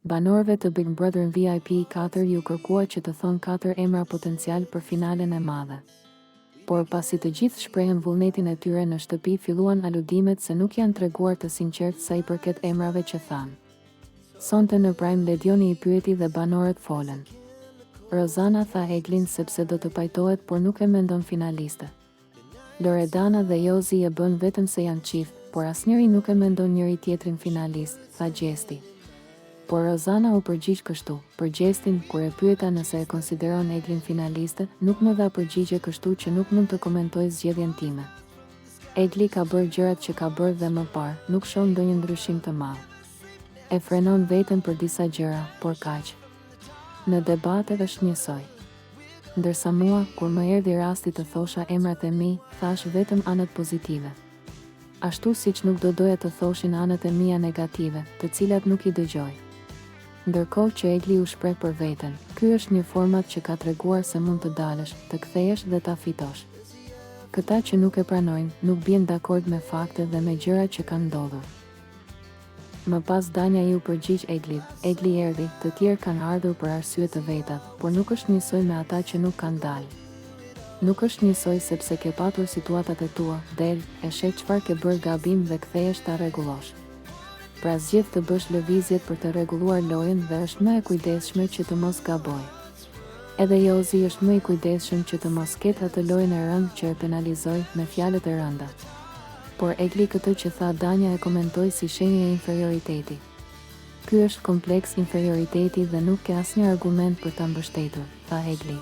Banorëve të Big Brother VIP 4 ju kërkua që të thonë 4 emra potencial për finalen e madhe. Por pasi të gjithë shprehen vullnetin e tyre në shtëpi, filluan aludimet se nuk janë treguar të sinqertë sa i përket emrave që thanë. Sonte në Prime Ledioni i pyeti dhe banorët folën. Rozana tha Eglin sepse do të pajtohet, por nuk e mendon finaliste. Loredana dhe Jozi e bën vetëm se janë çift, por asnjëri nuk e mendon njëri tjetrin finalist, tha Gjesti. Por Rozana u përgjigj kështu, për Gjestin, kur e pyeta nëse e konsideron Eglin finaliste, nuk më dha përgjigje, kështu që nuk mund të komentoj zgjedhjen time. Egli ka bërë gjërat që ka bërë dhe më parë, nuk shoh ndonjë ndryshim të madh. E frenon veten për disa gjëra, por kaq. Në debate është njësoj. Ndërsa mua, kur më erdhi rasti të thosha emrat e mi, thash vetëm anët pozitive. Ashtu siç nuk do doja të thoshin anët e mia negative, të cilat nuk i dëgjoj. Ndërkohë që Egli u shpreh për veten, ky është një format që ka treguar se mund të dalësh, të kthehesh dhe ta fitosh. Këta që nuk e pranojnë, nuk bien dakord me fakte dhe me gjërat që kanë ndodhur. Më pas Danja ju përgjigj Eglit, Egli erdhi, të tjerë kanë ardhur për arsye të veta, por nuk është njësoj me ata që nuk kanë dalë. Nuk është njësoj sepse ke patur situatat e tua, del, e sheh çfarë ke bërë gabim dhe kthehesh ta rregullosh. Pra zgjedh të bësh lëvizjet për të rregulluar lojën dhe është më e kujdesshme që të mos gaboj. Edhe Jozi është më i kujdesshëm që të mos ketë atë lojën e rëndë që e penalizoj me fjalët e rënda. Por Egli këtë që tha Danja e komentoi si shenjë e inferioriteti. Ky është kompleks inferioriteti dhe nuk ke asnjë argument për ta mbështetur, tha Egli.